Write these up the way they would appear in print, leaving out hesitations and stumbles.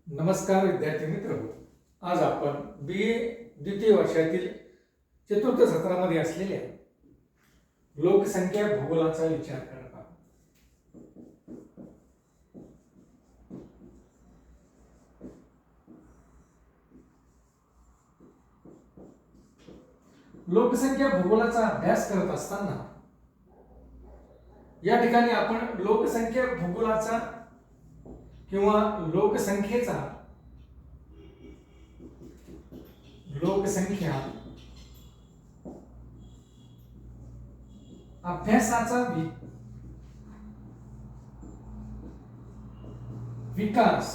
नमस्कार विद्यार्थी मित्र. आज आपण BA द्वितीय वर्षातील चतुर्थ सत्रामध्ये असलेल्या लोकसंख्या भूगोलाचा विचार करत आहोत. लोकसंख्या भूगोलाचा अभ्यास करत असताना या ठिकाणी आपण लोकसंख्या भूगोलाचा किंवा लोकसंख्या अभ्यासाचा विकास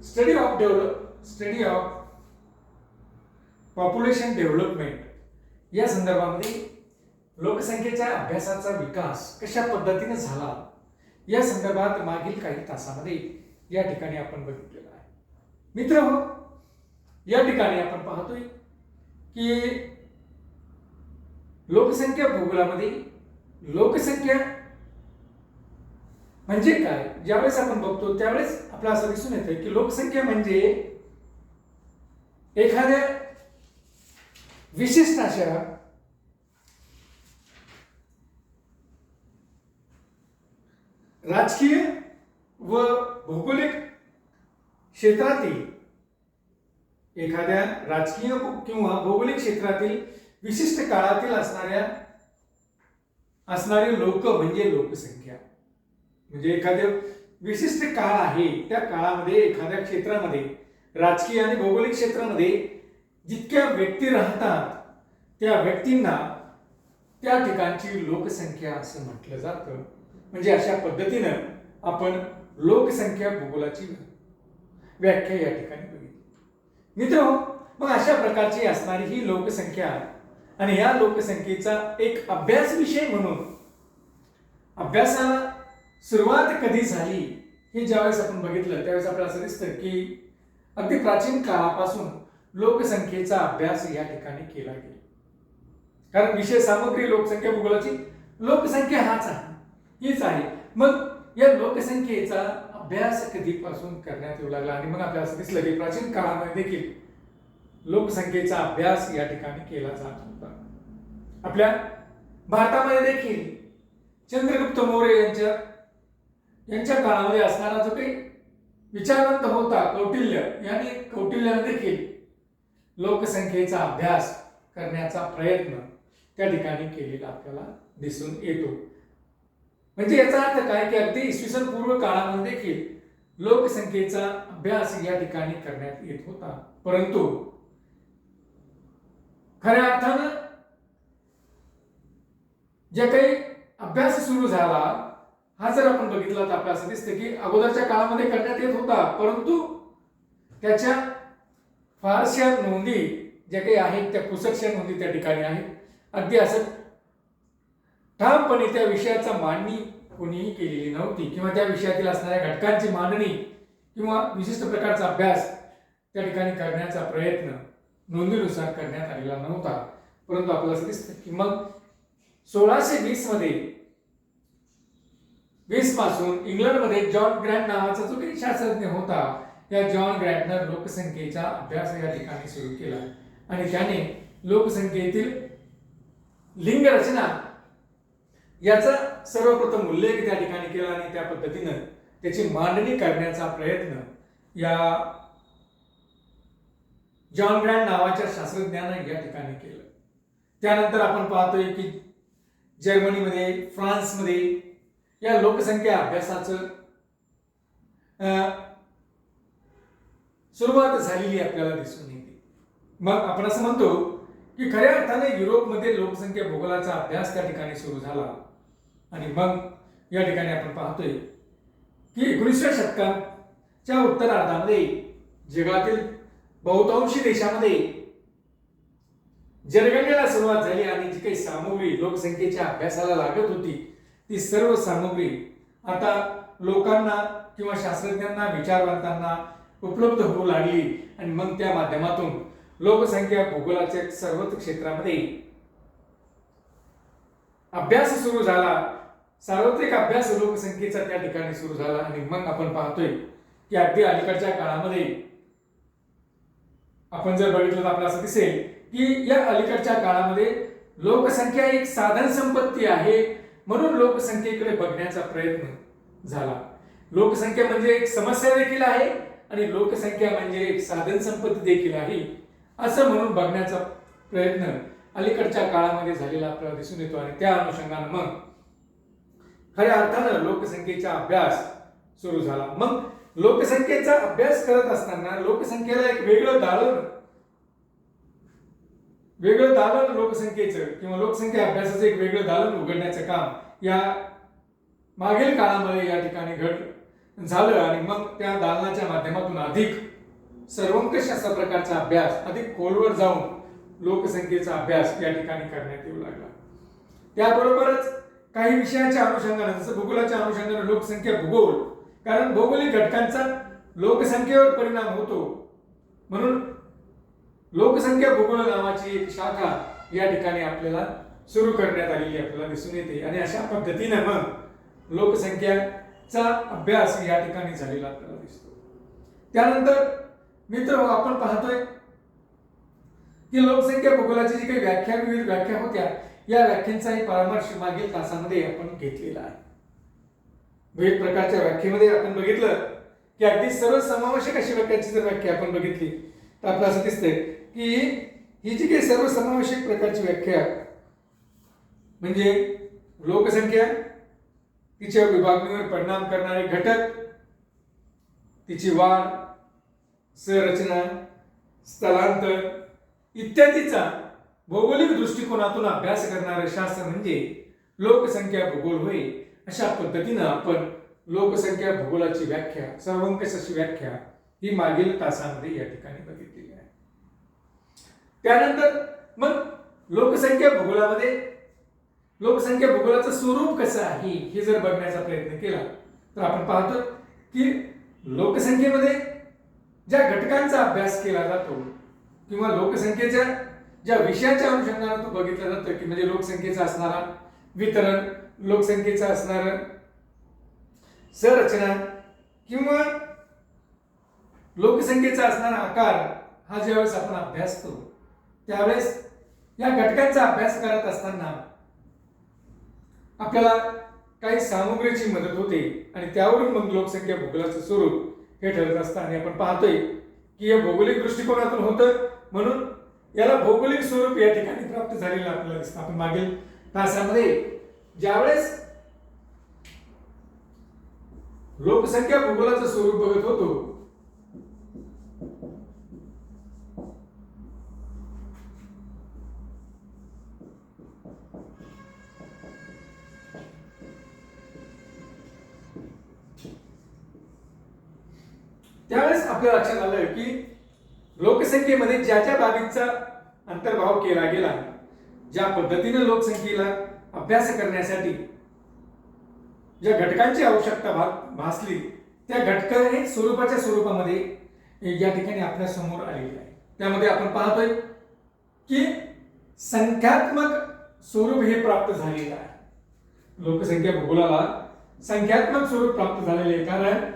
स्टडी ऑफ पॉप्युलेशन डेव्हलपमेंट या संदर्भामध्ये लोकसंख्येच्या अभ्यासाचा विकास कशा पद्धतीने झाला या संदर्भात मागील काही तासामध्ये या ठिकाणी आपण बघितलेलं आहे. मित्रहो, या ठिकाणी आपण पाहतोय की लोकसंख्या भूगोलामध्ये लोकसंख्या म्हणजे काय ज्यावेळेस आपण बघतो त्यावेळेस आपल्याला असं दिसून येतं की लोकसंख्या म्हणजे एखाद्या विशिष्ट अशा राजकीय व भौगोलिक क्षेत्रातील एखाद्या राजकीय किंवा भौगोलिक क्षेत्रातील विशिष्ट काळातील असणारे लोक म्हणजे लोकसंख्या. म्हणजे एखाद्या विशिष्ट काळ आहे त्या काळामध्ये एखाद्या क्षेत्रामध्ये राजकीय आणि भौगोलिक क्षेत्रामध्ये जितक्या व्यक्ती राहतात त्या व्यक्तींना त्या ठिकाणची लोकसंख्या असं म्हटलं जातं. म्हणजे अशा पद्धतीनं आपण लोकसंख्या भूगोलाची व्याख्या या ठिकाणी बघितली. मित्रांनो, मग अशा प्रकारची असणारी ही लोकसंख्या आणि या लोकसंख्येचा एक अभ्यास विषय म्हणून अभ्यासाला सुरुवात कधी झाली हे ज्यावेळेस आपण बघितलं त्यावेळेस आपल्याला असं दिसतं की अगदी प्राचीन काळापासून लोकसंख्येचा अभ्यास या ठिकाणी केला गेला. कारण विषय सामग्री लोकसंख्या भूगोलाची लोकसंख्या हीच आहे. मग या लोकसंख्येचा अभ्यास कधीपासून करण्यात येऊ लागला आणि मग आपल्याला असं दिसलं की प्राचीन काळामध्ये देखील लोकसंख्येचा अभ्यास या ठिकाणी केला जात होता. आपल्या भारतामध्ये देखील चंद्रगुप्त मौर्य यांच्या काळामध्ये असणारा जो काही विचारवंत होता कौटिल्य, याने कौटिल्याने देखील लोकसंख्येचा अभ्यास करण्याचा प्रयत्न त्या ठिकाणी केलेला आपल्याला दिसून येतो. म्हणजे याचा अर्थ काय की अगदी इसवी सन पूर्व काळामध्ये देखील लोकसंख्येचा अभ्यास या ठिकाणी करण्यात येत होता. परंतु खऱ्या अर्थानं जे काही अभ्यास सुरू झाला हा जर आपण बघितला तर आपल्याला असं दिसतं की अगोदरच्या काळामध्ये करण्यात येत होता, परंतु त्याच्या फारशा नोंदी ज्या काही आहेत त्या पुसटशा नोंदी त्या ठिकाणी आहेत. अगदी असं ठामपणे त्या विषयाचा मांडणी कोणीही केलेली नव्हती किंवा त्या विषयातील असणाऱ्या घटकांची मांडणी किंवा विशिष्ट प्रकारचा अभ्यास त्या ठिकाणी करण्याचा प्रयत्न नोंदीनुसार करण्यात आलेला नव्हता. परंतु आपल्याला असं दिसतं की मग 1620 मध्ये 20 पासून इंग्लंडमध्ये जॉन ग्रँट नावाचा जो काही शास्त्रज्ञ होता त्या जॉन ग्रँटनं लोकसंख्येचा अभ्यास या ठिकाणी सुरू केला आणि त्याने लोकसंख्येतील लिंग रचना याचा सर्वप्रथम उल्लेख त्या ठिकाणी केला आणि त्या पद्धतीनं त्याची मांडणी करण्याचा प्रयत्न या जॉन ग्रँट नावाच्या शास्त्रज्ञानं या ठिकाणी केलं. त्यानंतर आपण पाहतोय की जर्मनीमध्ये, फ्रान्समध्ये या लोकसंख्या अभ्यासाचं सुरुवात झालेली आपल्याला दिसून येते. मग आपण असं म्हणतो की खऱ्या अर्थाने युरोपमध्ये लोकसंख्या भूगोलाचा अभ्यास त्या ठिकाणी सुरू झाला आणि मग या ठिकाणी आपण पाहतोय की 19व्या शतकाच्या उत्तरार्धामध्ये जगातील बहुतांशी देशामध्ये जनगणनेला सुरुवात झाली आणि जी काही सामग्री लोकसंख्येच्या अभ्यासाला लागत होती ती सर्व सामग्री आता लोकांना किंवा शास्त्रज्ञांना, विचारवंतांना उपलब्ध होऊ लागली आणि मग त्या माध्यमातून लोकसंख्या भूगोलाच्या सर्वच क्षेत्रामध्ये अभ्यास सुरू झाला. सार्वत्रिक अभ्यास लोकसंख्येचा त्या ठिकाणी सुरू झाला आणि मग आपण पाहतोय की अगदी अलीकडच्या काळामध्ये आपण जर बघितलं तर आपल्याला असं दिसेल की या अलीकडच्या काळामध्ये लोकसंख्या एक साधन संपत्ती आहे म्हणून लोकसंख्येकडे बघण्याचा प्रयत्न झाला. लोकसंख्या म्हणजे एक समस्या देखील आहे आणि लोकसंख्या म्हणजे एक साधन संपत्ती देखील आहे असं म्हणून बघण्याचा प्रयत्न अलीकडच्या काळामध्ये झालेला आपल्याला दिसून येतो. आणि त्या अनुषंगाने मग खऱ्या अर्थानं लोकसंख्येचा अभ्यास सुरू झाला. मग लोकसंख्येचा अभ्यास करत असताना लोकसंख्येला एक वेगळं दालन लोकसंख्येचं किंवा लोकसंख्या अभ्यासाचं एक वेगळं दालन उघडण्याचं काम या मागील काळामध्ये या ठिकाणी झालं आणि मग त्या दालनाच्या माध्यमातून अधिक सर्वंकष अशा प्रकारचा अभ्यास अधिक खोलवर जाऊन लोकसंख्येचा अभ्यास या ठिकाणी करण्यात येऊ लागला. त्याबरोबरच काही विषयाच्या अनुषंगाने जसं भूगोलाच्या अनुषंगाने लोकसंख्या भूगोल, कारण भौगोलिक घटकांचा लोकसंख्येवर परिणाम होतो म्हणून लोकसंख्या भूगोल नावाची एक शाखा या ठिकाणी आपल्याला सुरू करण्यात आलेली आपल्याला दिसून येते आणि अशा पद्धतीने मग लोकसंख्याचा अभ्यास या ठिकाणी झालेला आपल्याला दिसतो. त्यानंतर मित्र आपण पाहतोय की लोकसंख्या भूगोलाची जी काही विविध व्याख्या होत्या या व्याख्यांचाही परामर्श मागील तासामध्ये आपण घेतलेला आहे. विविध प्रकारच्या व्याख्येमध्ये आपण बघितलं की अगदी सर्वसमावेशक अशी व्याख्याची जर व्याख्या आपण बघितली तर आपल्याला असं दिसतंय की ही जी काही सर्वसमावेशक प्रकारची व्याख्या म्हणजे लोकसंख्या, तिच्या विभागणीवर परिणाम करणारे घटक, तिची वाढ, संरचना, स्थलांतर इत्यादीचा भौगोलिक दृष्टिकोनातून अभ्यास करणारे शास्त्र म्हणजे लोकसंख्या भूगोल होय. अशा पद्धतीनं आपण लोकसंख्या भूगोलाची व्याख्या, सर्वंकष अशी व्याख्या ही मागील तासामध्ये या ठिकाणी बघितलेली आहे. त्यानंतर मग लोकसंख्या भूगोलाचं स्वरूप कसं आहे हे जर बघण्याचा प्रयत्न केला तर आपण पाहतो की लोकसंख्येमध्ये ज्या घटकांचा अभ्यास केला जातो किंवा लोकसंख्येच्या ज्या विषयाच्या अनुषंगाने तो बघितलं जातं की म्हणजे लोकसंख्येचा असणारा वितरण, लोकसंख्येचा असणारा संरचना किंवा लोकसंख्येचा असणारा आकार हा ज्यावेळेस आपण अभ्यास करू त्यावेळेस या घटकांचा अभ्यास करत असताना आपल्याला काही सामुग्रीची मदत होते आणि त्यावरून मग लोकसंख्या भूगोलाचं स्वरूप हे ठरत असतं. आणि आपण पाहतोय की हे भौगोलिक दृष्टिकोनातून होतं म्हणून याला भौगोलिक स्वरूप या ठिकाणी प्राप्त झालेलं आपल्याला दिसतं. आपण मागील तासामध्ये ज्यावेळेस लोकसंख्या भूगोलाचं स्वरूप बघत होतो त्यावेळेस आपल्या लक्षात आलं की लोकसंख्येमध्ये ज्या ज्या बाबींचा अंतर्भाव केला गेला, ज्या पद्धतीने लोकसंख्येला अभ्यास करण्यासाठी ज्या घटकांची आवश्यकता भासली त्या घटकांनी स्वरूपामध्ये या ठिकाणी आपल्या समोर आलेली आहे. त्यामध्ये आपण पाहतोय की संख्यात्मक स्वरूप हे प्राप्त झालेलं आहे. लोकसंख्या भूगोलाला संख्यात्मक स्वरूप प्राप्त झालेले आहे कारण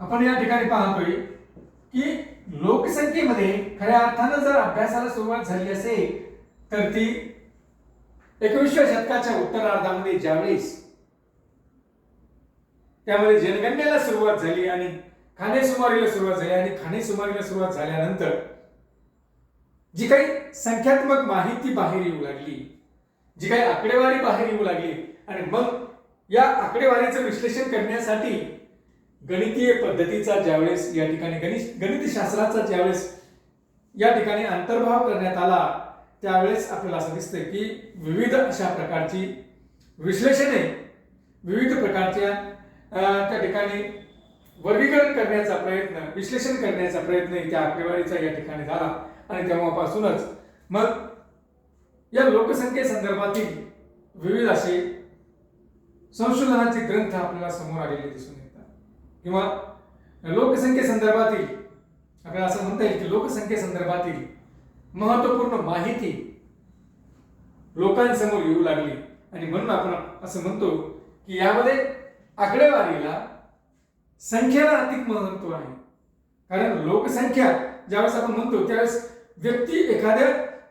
आपण या ठिकाणी पाहतोय की लोकसंख्येमध्ये खऱ्या अर्थानं जर अभ्यासाला सुरुवात झाली असेल तर ती 21व्या शतकाच्या उत्तरार्धामध्ये ज्यावेळेस त्यामध्ये जनगणनेला सुरुवात झाली आणि खानेसुमारीला सुरुवात झाल्यानंतर जी काही संख्यात्मक माहिती बाहेर येऊ लागली, जी काही आकडेवारी बाहेर येऊ लागली आणि मग या आकडेवारीचं विश्लेषण करण्यासाठी गणितीय पद्धतीचा ज्यावेळेस या ठिकाणी गणितशास्त्राचा ज्यावेळेस या ठिकाणी अंतर्भाव करण्यात आला त्यावेळेस आपल्याला असं दिसतंय की विविध अशा प्रकारची विश्लेषणे, विविध प्रकारच्या त्या ठिकाणी वर्गीकरण करण्याचा प्रयत्न, विश्लेषण करण्याचा प्रयत्न त्या आकडेवारीचा या ठिकाणी झाला आणि तेव्हापासूनच मग या लोकसंख्येसंदर्भातील विविध असे संशोधनाचे ग्रंथ आपल्याला समोर आलेले दिसून येतात किंवा लोकसंख्येसंदर्भातील आपल्याला असं म्हणता येईल की लोकसंख्येसंदर्भातील महत्वपूर्ण माहिती लोकांसमोर येऊ लागली आणि म्हणून आपण असं म्हणतो की यामध्ये आकडेवारीला संख्येला अधिक महत्व आहे. कारण लोकसंख्या ज्यावेळेस आपण म्हणतो त्यावेळेस व्यक्ती एखाद्या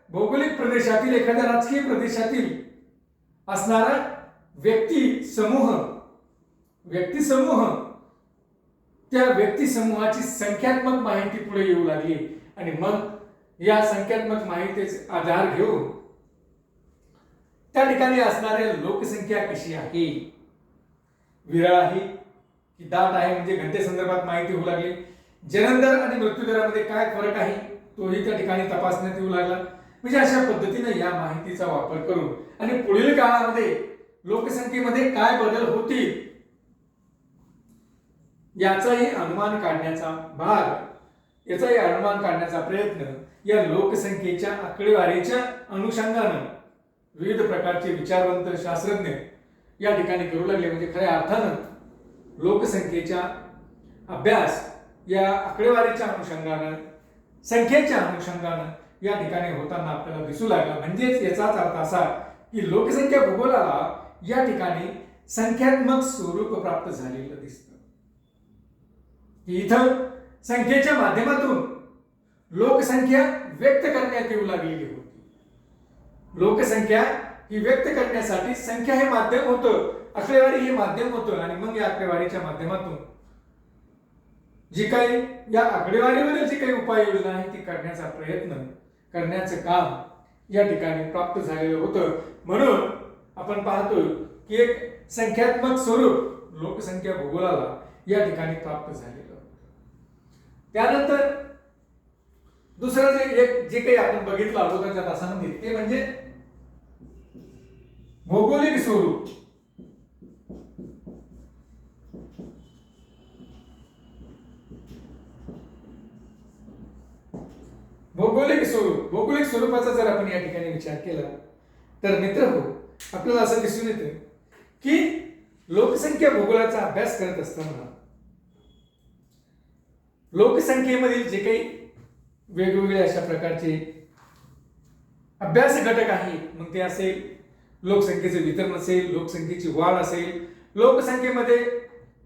भौगोलिक प्रदेशातील एखाद्या राजकीय प्रदेशातील असणारा व्यक्ती समूह त्या व्यक्ती समूहाची संख्यात्मक माहिती पुढे येऊ लागली आणि मग या संख्यात्मक माहितीचा आधार घेऊन त्या ठिकाणी असणाऱ्या लोकसंख्या कशी आहे, विरळ आहे की दाट आहे, म्हणजे घनतेसंदर्भात माहिती होऊ लागली. जन्मदर आणि मृत्यूदरामध्ये काय फरक आहे तोही त्या ठिकाणी तपासण्यात येऊ लागला. म्हणजे अशा पद्धतीने या माहितीचा वापर करून आणि पुढील काळामध्ये लोकसंख्येमध्ये काय बदल होतील याचाही अनुमान काढण्याचा प्रयत्न या लोकसंख्येच्या आकडेवारीच्या अनुषंगाने विविध प्रकारचे विचारवंत शास्त्रज्ञ या ठिकाणी करू लागले. म्हणजे खऱ्या अर्थानं लोकसंख्येचा अभ्यास या आकडेवारीच्या अनुषंगाने संख्येच्या अनुषंगाने या ठिकाणी होताना आपल्याला दिसू लागला. म्हणजेच याचाच अर्थ असा की लोकसंख्या भूगोलाला या ठिकाणी संख्यात्मक स्वरूप प्राप्त झालेलं दिसतं. इथं संख्येच्या माध्यमातून लोकसंख्या व्यक्त करण्यात येऊ लागलेली होती. लोकसंख्या ही व्यक्त करण्यासाठी संख्या हे माध्यम होतं, आकडेवारी हे माध्यम होतं आणि मग या आकडेवारीच्या माध्यमातून जी काही या आकडेवारीवरील जी काही उपाययोजना आहे ती करण्याचा प्रयत्न करण्याचं काम या ठिकाणी प्राप्त झालेलं होतं. म्हणून आपण पाहतो की एक संख्यात्मक स्वरूप लोकसंख्या भूगोलाला या ठिकाणी प्राप्त झालेलं. त्यानंतर दुसरं जे काही आपण बघितलं अगोदरच्या तासामध्ये ते म्हणजे भौगोलिक स्वरूप. भौगोलिक स्वरूपाचा जर आपण या ठिकाणी विचार केला तर मित्रहो आपल्याला असं दिसून येतं की लोकसंख्या भूगोलाचा अभ्यास करत असताना लोकसंख्येमधील जे काही वेगवेगळे अशा प्रकारचे अभ्यास घटक आहेत, मग ते असेल लोकसंख्येचे वितरण असेल, लोकसंख्येची वाढ असेल, लोकसंख्येमध्ये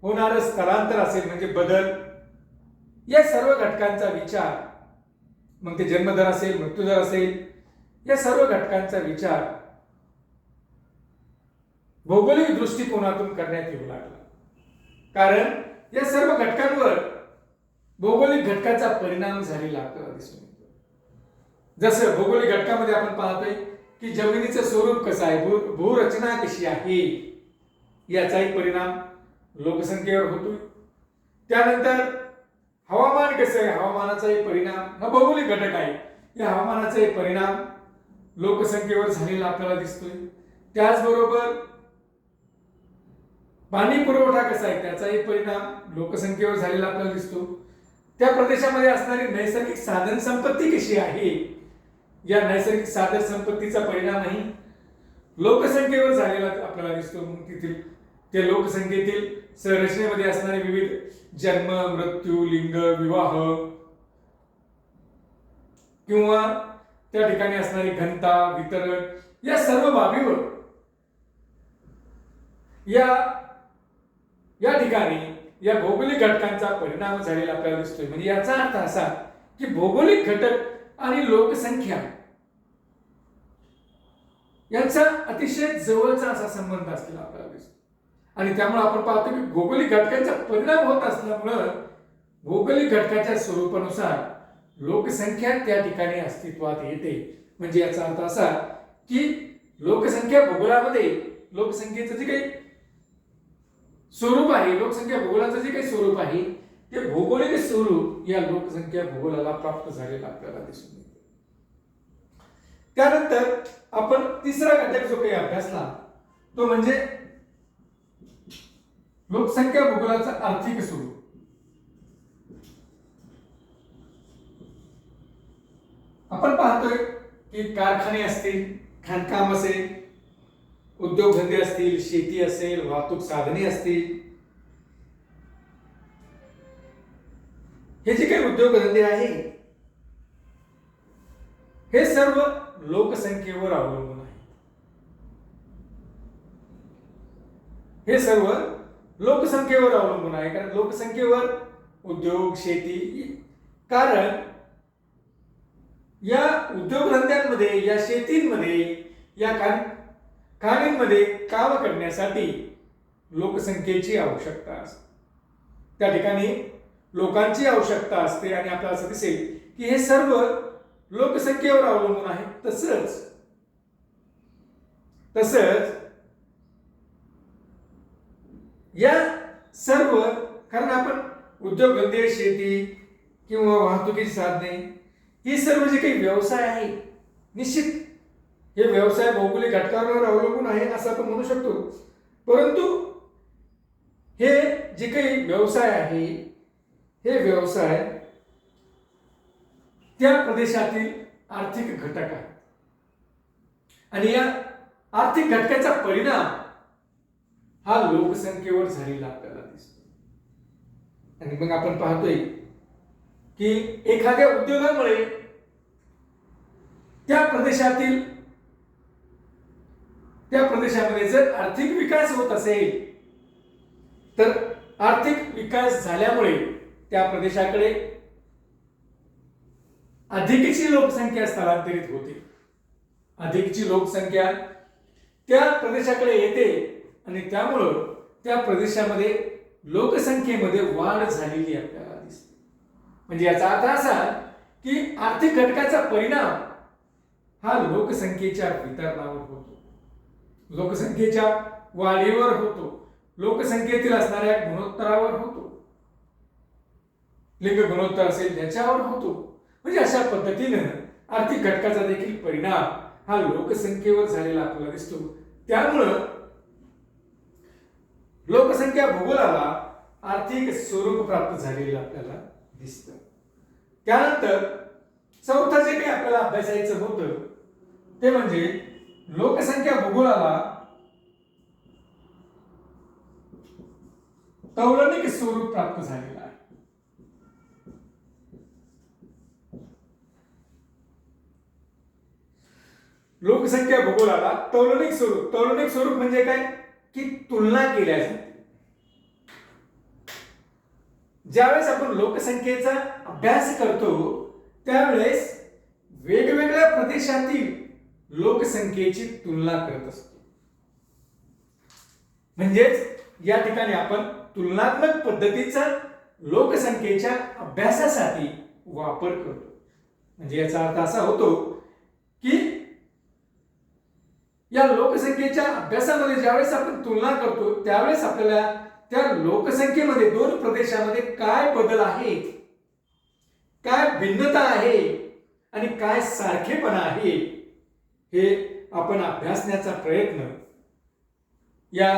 होणारं स्थलांतर असेल म्हणजे बदल, या सर्व घटकांचा विचार, मग ते जन्मदर असेल, मृत्यूदर असेल, या सर्व घटकांचा विचार भौगोलिक दृष्टिकोनातून करण्यात येऊ लागला. कारण या सर्व घटकांवर भौगोलिक घटकाचा परिणाम झालेला आपल्याला दिसून येतो. जसं भौगोलिक घटकामध्ये आपण पाहतोय की जमिनीचं स्वरूप कसं आहे, भूरचना कशी आहे, याचाही परिणाम लोकसंख्येवर होतोय. त्यानंतर हवामान कसं आहे, हवामानाचाही परिणाम हा भौगोलिक घटक आहे. या हवामानाचाही परिणाम लोकसंख्येवर झालेला आपल्याला दिसतोय. त्याचबरोबर पाणी पुरवठा कसा आहे त्याचाही परिणाम लोकसंख्येवर झालेला आपल्याला दिसतो. त्या प्रदेशामध्ये असणारी नैसर्गिक साधन संपत्ती कशी आहे, या नैसर्गिक साधन संपत्तीचा परिणामही लोकसंख्येवर झालेला आपल्याला दिसतो. मग तेथील ते लोकसंख्येतील संरचनेमध्ये असणारे विविध जन्म, मृत्यू, लिंग, विवाह किंवा त्या ठिकाणी असणारी घनता, वितरण, या सर्व बाबीवर या ठिकाणी या भौगोलिक घटकांचा परिणाम झालेला आपल्याला दिसतोय. म्हणजे याचा अर्थ असा की भौगोलिक घटक आणि लोकसंख्या यांचा अतिशय जवळचा असा संबंध असलेला आपल्याला दिसतो. आणि त्यामुळे आपण पाहतो की भौगोलिक घटकांचा परिणाम होत असल्यामुळं भौगोलिक घटकाच्या स्वरूपानुसार लोकसंख्या त्या ठिकाणी अस्तित्वात येते. म्हणजे याचा अर्थ असा की लोकसंख्या भूगोलामध्ये लोकसंख्येचं जे काही स्वरूप आहे, लोकसंख्या भूगोलाचं जे काही स्वरूप आहे ते भौगोलिक स्वरूप या लोकसंख्या भूगोलाला प्राप्त झालेलं आपल्याला दिसून येते. त्यानंतर आपण तिसरा घटक जो काही अभ्यासला तो म्हणजे लोकसंख्या भूगोलाचं आर्थिक स्वरूप. आपण पाहतोय की कारखाने असतील, खाणकाम असेल, उद्योगधंदे असतील, शेती असेल, वाहतूक साधने असतील, हे जे काही उद्योगधंदे आहे हे सर्व लोकसंख्येवर अवलंबून आहे. हे सर्व लोकसंख्येवर अवलंबून आहे. कारण लोकसंख्येवर उद्योग, शेती, कारण या उद्योगधंद्यांमध्ये, या शेतींमध्ये, या खाणींमध्ये काम करण्यासाठी लोकसंख्येची आवश्यकता असते. त्या ठिकाणी लोकांची आवश्यकता असते आणि आपल्याला असं दिसेल की हे सर्व लोकसंख्येवर अवलंबून आहे. तसंच या सर्व, कारण आपण उद्योगधंदे, शेती किंवा वाहतुकीची साधने, ही सर्व जे काही व्यवसाय आहे, निश्चित हे व्यवसाय भौगोलिक घटकांवर अवलंबून आहे असं आपण म्हणू शकतो. परंतु हे जे काही व्यवसाय आहे, हे व्यवसाय त्या प्रदेशातील आर्थिक घटक आहे आणि या आर्थिक घटकाचा परिणाम हा लोकसंख्येवर झालेला आपल्याला दिसतो. आणि मग आपण पाहतोय की एखाद्या उद्योगामुळे त्या प्रदेशामध्ये जर आर्थिक विकास होत असेल, तर आर्थिक विकास झाल्यामुळे त्या प्रदेशाकडे अधिकची लोकसंख्या स्थलांतरित होते. अधिकची लोकसंख्या त्या प्रदेशाकडे येते आणि त्यामुळं त्या प्रदेशामध्ये लोकसंख्येमध्ये वाढ झालेली आपल्याला दिसते. म्हणजे याचा अर्थ असा की आर्थिक घटकाचा परिणाम हा लोकसंख्येच्या वितरणावर होतो, लोकसंख्येच्या वाढीवर होतो, लोकसंख्येतील असणाऱ्या गुणोत्तरावर होतो, लिंग गुणोत्तर असेल त्याच्यावर होतो. म्हणजे अशा पद्धतीनं आर्थिक घटकाचा देखील परिणाम हा लोकसंख्येवर झालेला आपल्याला दिसतो. त्यामुळं लोकसंख्या भूगोलाला आर्थिक स्वरूप प्राप्त झालेलं आपल्याला दिसतं. त्यानंतर चौथं जे काही आपल्याला अभ्यासायचं होतं ते म्हणजे लोकसंख्या भूगोलाला तौलनिक स्वरूप प्राप्त झालेलं आहे. लोकसंख्या भूगोलाला तौलनिक स्वरूप म्हणजे काय की तुलना केल्या जाते. ज्यावेळेस आपण लोकसंख्येचा अभ्यास करतो त्यावेळेस वेगवेगळ्या प्रदेशातील लोकसंख्येची तुलना करत असतो. म्हणजेच या ठिकाणी आपण तुलनात्मक पद्धतीचा लोकसंख्येच्या अभ्यासासाठी वापर करतो. म्हणजे याचा अर्थ असा होतो की या लोकसंख्येच्या अभ्यासामध्ये ज्यावेळेस आपण तुलना करतो त्यावेळेस आपल्याला त्या लोकसंख्येमध्ये दोन प्रदेशामध्ये काय बदल आहे, काय भिन्नता आहे आणि काय सारखेपणा आहे हे आपण अभ्यासण्याचा प्रयत्न या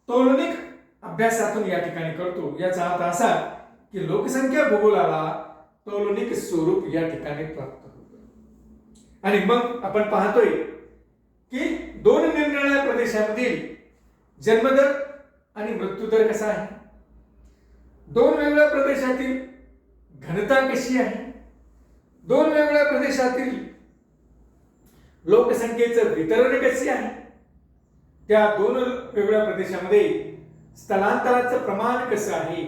तौलनिक अभ्यासातून या ठिकाणी करतो. याचा अर्थ असा की लोकसंख्या भूगोलाला तौलनिक स्वरूप या ठिकाणी प्राप्त होतं. आणि मग आपण पाहतोय की दोन निरनिराळ्या प्रदेशामधील जन्मदर आणि मृत्यूदर कसा आहे, दोन वेगवेगळ्या प्रदेशातील घनता कशी आहे, दोन वेगवेगळ्या प्रदेशातील लोकसंख्येचं वितरण कसे आहे, त्या दोन वेगवेगळ्या प्रदेशामध्ये स्थलांतराचं प्रमाण कसं आहे,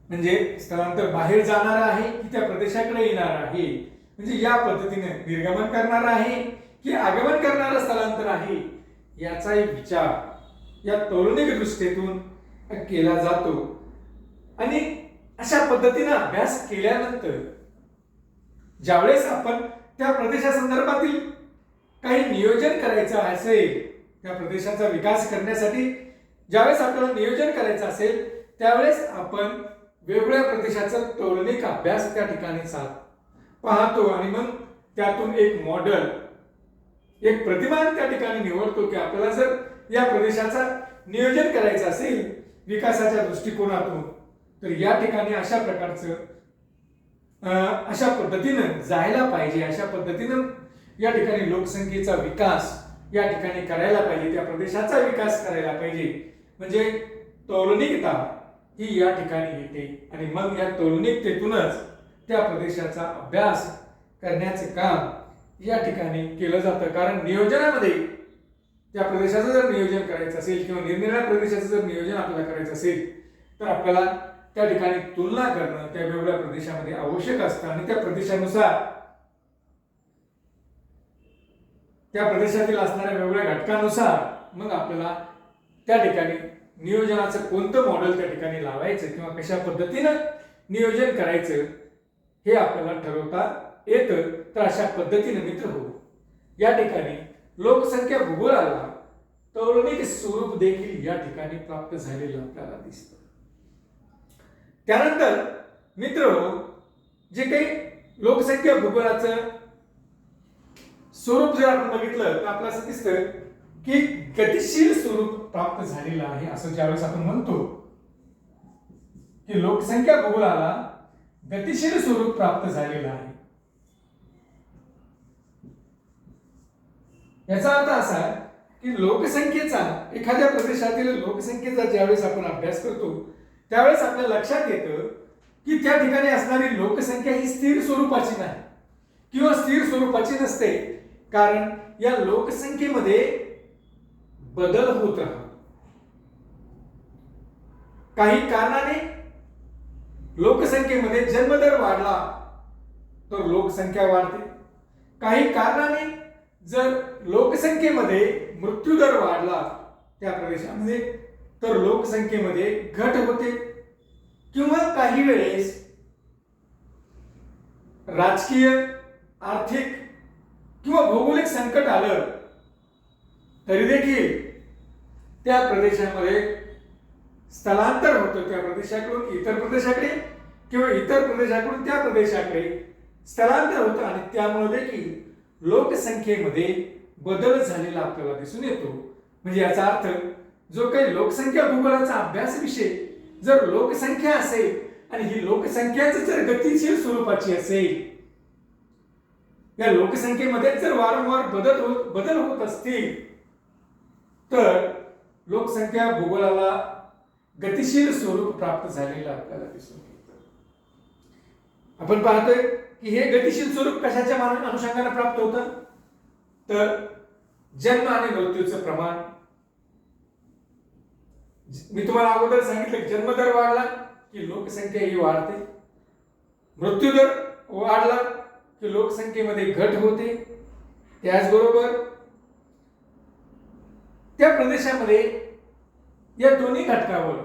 म्हणजे स्थलांतर बाहेर जाणार आहे की त्या प्रदेशाकडे येणार आहे, म्हणजे या पद्धतीने निर्गमन करणार आहे की आगमन करणारं स्थलांतर आहे, याचाही विचार या तौलनिक दृष्टीतून केला जातो. आणि अशा पद्धतीने अभ्यास केल्यानंतर ज्यावेळेस आपण त्या प्रदेशासंदर्भातील काही नियोजन करायचं असेल, त्या प्रदेशाचा विकास करण्यासाठी ज्यावेळेस आपल्याला नियोजन करायचं असेल त्यावेळेस आपण वेगवेगळ्या प्रदेशाचा तौलनिक अभ्यास त्या ठिकाणी पाहतो आणि मग त्यातून एक मॉडेल, एक प्रतिमान त्या ठिकाणी निवडतो की आपल्याला जर या प्रदेशाचा नियोजन करायचं असेल विकासाच्या दृष्टिकोनातून तर या ठिकाणी अशा प्रकारचं अशा पद्धतीनं जायला पाहिजे, अशा पद्धतीनं या ठिकाणी लोकसंख्येचा विकास या ठिकाणी करायला पाहिजे, त्या प्रदेशाचा विकास करायला पाहिजे. म्हणजे तौलनिकता ही या ठिकाणी येते आणि मग या तौलनिकतेतूनच त्या प्रदेशाचा अभ्यास करण्याचे काम या ठिकाणी केलं जातं. कारण नियोजनामध्ये त्या प्रदेशाचं जर नियोजन करायचं असेल किंवा निरनिराळ्या प्रदेशाचं जर नियोजन आपल्याला करायचं असेल तर आपल्याला त्या ठिकाणी तुलना करणं त्या वेगवेगळ्या प्रदेशामध्ये आवश्यक असतं आणि त्या प्रदेशानुसार त्या प्रदेशातील असणाऱ्या वेगवेगळ्या घटकांनुसार मग आपल्याला त्या ठिकाणी नियोजनाचं कोणतं मॉडेल त्या ठिकाणी लावायचं किंवा कशा पद्धतीनं नियोजन करायचं हे आपल्याला ठरवता येतं. तर अशा पद्धतीने मित्र हो या ठिकाणी लोकसंख्या भूगोलाला तौलनिक स्वरूप देखील या ठिकाणी प्राप्त झालेलं आपल्याला दिसतं. त्यानंतर मित्र जे काही लोकसंख्या भूगोलाचं स्वरूप जर आपण बघितलं तर आपल्याला असं दिसतं की गतिशील स्वरूप प्राप्त झालेलं आहे. असं ज्यावेळेस आपण म्हणतो की लोकसंख्या भूगोलाला गतिशील स्वरूप प्राप्त झालेलं आहे, याचा अर्थ असा की लोकसंख्येचा एखाद्या प्रदेशातील लोकसंख्येचा ज्यावेळेस आपण अभ्यास करतो त्यावेळेस आपल्या लक्षात येतं की त्या ठिकाणी असणारी लोकसंख्या ही स्थिर स्वरूपाची नाही किंवा स्थिर स्वरूपाची नसते. कारण या लोकसंख्येमध्ये बदल होत राहतो. काही कारणाने लोकसंख्येमध्ये जन्मदर वाढला तर लोकसंख्या वाढते. काही कारणाने जर लोकसंख्येमध्ये मृत्यूदर वाढला त्या प्रदेशामध्ये तर लोकसंख्येमध्ये घट होते. किंवा काही वेळेस राजकीय, आर्थिक किंवा भौगोलिक संकट आलं तरी देखील त्या प्रदेशामध्ये स्थलांतर होतं. त्या प्रदेशाकडून इतर प्रदेशाकडे किंवा इतर प्रदेशाकडून त्या प्रदेशाकडे स्थलांतर होतं आणि त्यामुळे देखील लोकसंख्येमध्ये बदल झालेला आपल्याला दिसून येतो. म्हणजे याचा अर्थ जो काही लोकसंख्या भूगोलाचा अभ्यास विषय जर लोकसंख्या असेल आणि ही लोकसंख्याच जर गतिशील स्वरूपाची असेल, या लोकसंख्येमध्ये जर वारंवार बदल होत असतील तर लोकसंख्या भूगोलाला गतिशील स्वरूप प्राप्त झालेलं आपल्याला दिसून येतं. आपण पाहतोय की हे गतिशील स्वरूप कशाच्या अनुषंगाने प्राप्त होतं तर जन्म आणि मृत्यूचं प्रमाण. मी तुम्हाला अगोदर सांगितलं की जन्मदर वाढला की लोकसंख्या ही वाढते, मृत्यूदर वाढला की लोकसंख्येमध्ये घट होते. त्याचबरोबर त्या प्रदेशामध्ये या दोन्ही घटकावर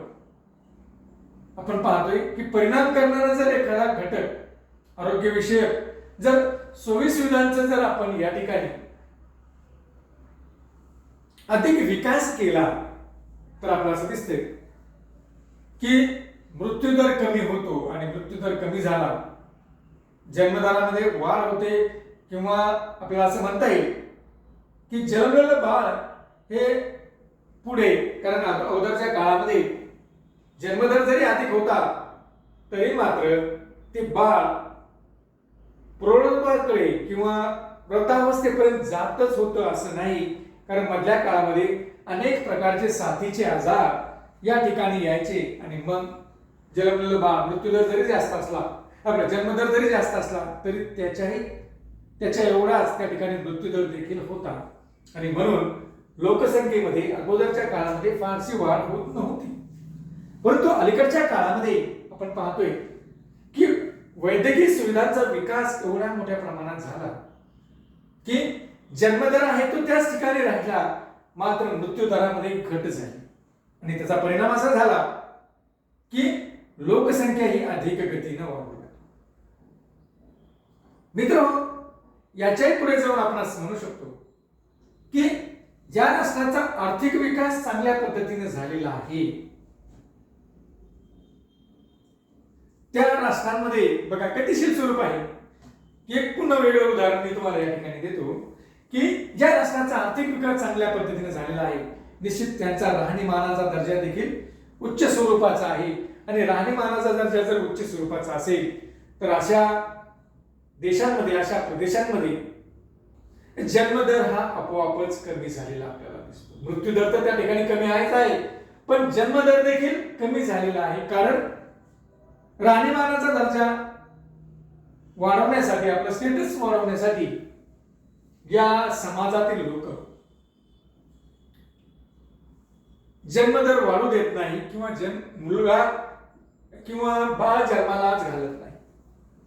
आपण पाहतोय की परिणाम करणारा जर एखादा घटक आरोग्यविषयक जर सोयी सुविधांचा जर आपण या ठिकाणी अधिक विकास केला तर आपल्याला असं दिसतंय की मृत्यूदर कमी होतो आणि मृत्यूदर कमी झाला जन्मदरामध्ये वाढ होते. किंवा आपल्याला असं म्हणता येईल की जन्मलेलं बाळ हे पुढे, कारण अगोदरच्या काळामध्ये जन्मदर जरी अधिक होता तरी मात्र ते बाळ प्रौढत्वाकडे किंवा वृद्धावस्थेपर्यंत जातच होतं असं नाही. कारण मधल्या काळामध्ये अनेक प्रकारचे साथीचे आजार या ठिकाणी यायचे आणि मग जन्मलेलं बाळ मृत्यूदर जरी जास्त असला, आपला जन्मदर जरी जास्त असला तरी त्याच्या एवढाच त्या ठिकाणी मृत्यूदर देखील होता. आणि म्हणून लोकसंख्येमध्ये अगोदरच्या काळामध्ये फारशी वाढ होत नव्हती. परंतु अलीकडच्या काळामध्ये आपण पाहतोय की वैद्यकीय सुविधांचा विकास एवढ्या मोठ्या प्रमाणात झाला की जन्मदर आहे तो त्याच ठिकाणी राहिला, मात्र मृत्यू दरामध्ये घट झाली आणि त्याचा परिणाम असा झाला की लोकसंख्या ही अधिक गतीने वाढू लागली. मित्र, याच्याही पुढे जाऊन आपण असं म्हणू शकतो की ज्या राष्ट्राचा आर्थिक विकास चांगल्या पद्धतीने झालेला आहे त्या राष्ट्रांमध्ये बघा गतिशील स्वरूप आहे. एक पुन्हा वेगळं उदाहरण मी तुम्हाला या ठिकाणी देतो की ज्या राष्ट्राचा आर्थिक विकास चांगल्या पद्धतीने झालेला आहे निश्चित त्यांचा राहणीमानाचा दर्जा देखील उच्च स्वरूपाचा आहे. आणि राहणीमानाचा दर्जा जर उच्च स्वरूपाचा असेल तर अशा देशांमध्ये, अशा प्रदेशांमध्ये जन्मदर हा आपोआपच कमी झालेला आपल्याला दिसतो. मृत्यूदर तर त्या ठिकाणी कमी आहेच आहे, पण जन्मदर देखील कमी झालेला आहे. कारण राहणीमानाचा दर्जा वाढवण्यासाठी, आपलं स्टेटस वाढवण्यासाठी या समाजातील लोक जन्मदर वाढू देत नाही किंवा मुलगा किंवा बाळ जन्मालाच घालत नाही.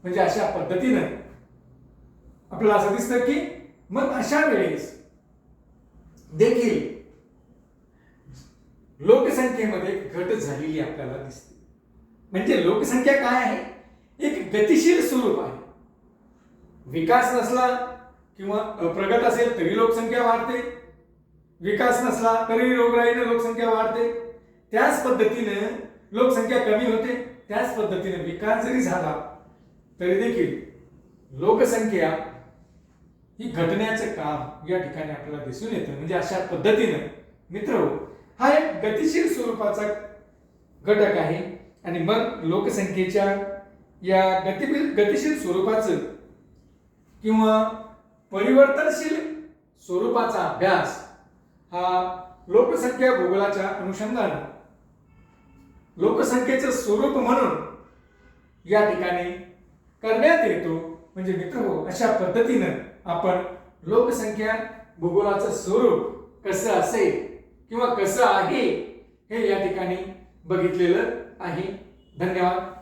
म्हणजे अशा पद्धतीनं आपल्याला असं दिसतं की मग अशा वेळेस देखील लोकसंख्येमध्ये घट झालेली आपल्याला दिसते. म्हणजे लोकसंख्या काय आहे? एक गतिशील स्वरूप आहे. विकास नसला किंवा अप्रगत असेल तरी लोकसंख्या वाढते, विकास नसला तरी रोगराईने लोकसंख्या वाढते. त्याच पद्धतीने लोकसंख्या कमी होते. त्याच पद्धतीने विकास जरी झाला तरी देखील लोकसंख्या ही घटण्याचं काम या ठिकाणी आपल्याला दिसून येतं. म्हणजे अशा पद्धतीने मित्र हा एक गतिशील स्वरूपाचा घटक आहे. आणि मग लोकसंख्येच्या या गतिशील स्वरूपाचं किंवा परिवर्तनशील स्वरूपाचा अभ्यास हा लोकसंख्या भूगोलाच्या अनुषंगाने लोकसंख्येचं स्वरूप म्हणून या ठिकाणी करण्यात येतो. म्हणजे मित्रहो, अशा पद्धतीनं आपण लोकसंख्या भूगोलाचं स्वरूप कसं असेल किंवा कसं आहे हे या ठिकाणी बघितलेलं आहे. धन्यवाद.